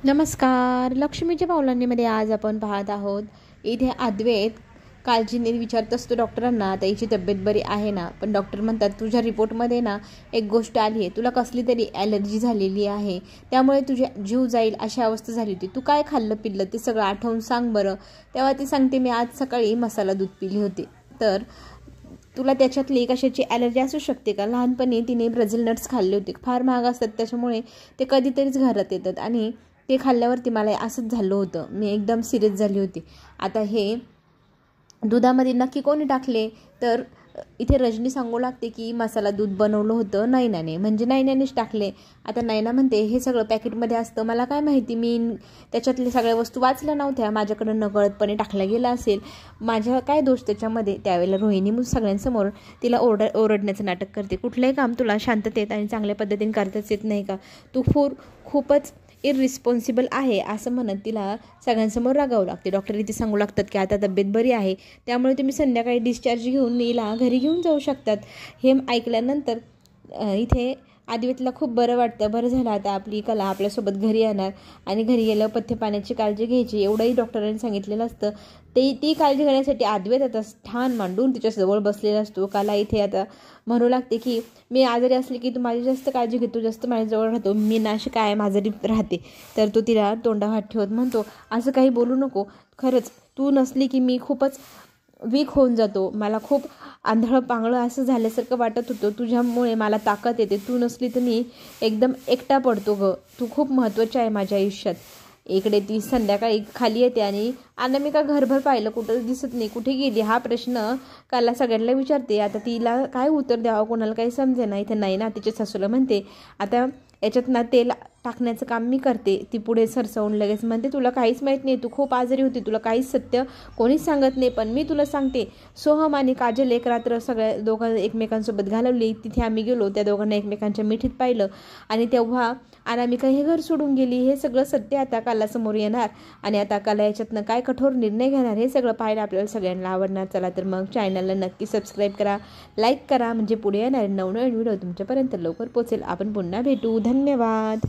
नमस्कार. लक्ष्मीच्या पावलांनीमध्ये आज आपण पाहत आहोत. इथे अद्वैत काळजीने विचारत असतो डॉक्टरांना, आता हिची तब्येत बरी आहे ना. पण डॉक्टर म्हणतात तुझ्या रिपोर्टमध्ये ना एक गोष्ट आली आहे, तुला कसली तरी ॲलर्जी झालेली आहे, त्यामुळे तुझे जीव जाईल अशी अवस्था झाली होती. तू काय खाल्लं पिल्लं ते सगळं आठवून सांग बरं. तेव्हा ती सांगते मी आज सकाळी मसाला दूध पिली होती. तर तुला त्याच्यातली कशाची ॲलर्जी असू शकते का? लहानपणी तिने ब्राझील नट्स खाल्ले होते, फार महाग असतात, त्याच्यामुळे ते कधीतरीच घरात येतात आणि ते खाल्ल्यावरती मला असंच झालं होतं. मी एकदम सिरियस झाली होती. आता हे दुधामध्ये नक्की कोणी टाकले? तर इथे रजनी सांगू लागते की मसाला दूध बनवलं होतं नैनाने, म्हणजे नैनानेच टाकले. आता नैना म्हणते हे सगळं पॅकेटमध्ये असतं, मला काय माहिती, मी त्याच्यातल्या सगळ्या वस्तू वाचल्या नव्हत्या, माझ्याकडं नकळतपणे टाकला गेला असेल, माझा काय दोष त्याच्यामध्ये. त्यावेळेला रोहिणी सगळ्यांसमोर तिला ओरडण्याचं नाटक करते. कुठलंही काम तुला शांततेत आणि चांगल्या पद्धतीने करताच येत नाही का? तू खूपच इररिस्पॉन्सिबल आहे असं म्हणत तिला सगळ्यांसमोर रागावं लागते. डॉक्टर इथे सांगू लागतात की आता तब्येत बरी आहे, त्यामुळे तुम्ही संध्याकाळी डिस्चार्ज घेऊन नीला घरी घेऊन जाऊ शकतात. हे ऐकल्यानंतर इथे अद्वैतला खूप बरं वाटतं. बरं झालं, आता आपली कला आपल्यासोबत घरी येणार आणि घरी गेल्यावर पथ्य पाण्याची काळजी घ्यायची एवढंही डॉक्टरांनी सांगितलेलं असतं. ती काळजी घेण्यासाठी अद्वैत आता ठाण मांडून तिच्याजवळ बसलेला असतो. कला इथे आता म्हणू लागते की मी आजारी असले की तू माझी जास्त काळजी घेतो, जास्त माझ्याजवळ राहतो, मी नाश काय आजारी राहते. तर तो तिला तोंडावर हात ठेवत म्हणतो असं काही बोलू नको, खरंच तू नसली की मी खूपच वीक होऊन जातो, मला खूप आंधळं पांगळं असं झाल्यासारखं वाटत होतं, तुझ्यामुळे मला ताकद येते, तू नसली तर मी एकदम एकटा पडतो गं, तू खूप महत्त्वाची आहे माझ्या आयुष्यात. इकडे ती संध्याकाळी खाली येते आणि अनामिका घरभर पाहिलं कुठं दिसत नाही, कुठे गेली हा प्रश्न काला सगळ्यांना विचारते. आता तिला काय उत्तर द्यावं, कोणाला काही समजे ना. इथे नाही ना तिच्या सासूला म्हणते आता याच्यात ना तेल टाकण्याचं काम मी करते. ती पुढे सरसवून लगेच म्हणते तुला काहीच माहीत नाही, तू खूप आजारी होती, तुला काहीच सत्य कोणीच सांगत नाही, पण मी तुला सांगते. सोहम आणि काजल एक रात्र सगळ्या दोघांना एकमेकांसोबत घालवली. तिथे आम्ही गेलो, त्या दोघांना एकमेकांच्या मिठीत पाहिलं आणि तेव्हा अनामिका हे घर सोडून गेली. हे सगळं सत्य आता कालासमोर येणार आणि आता काला याच्यातनं काय कठोर निर्णय घेणार हे सगळं पाहायला आपल्याला सगळ्यांना आवडणार. चला तर मग चॅनलला नक्की सबस्क्राईब करा, लाईक करा, म्हणजे पुढे येणारे नवनवीन व्हिडिओ तुमच्यापर्यंत लवकर पोहोचेल. आपण पुन्हा भेटू. धन्यवाद.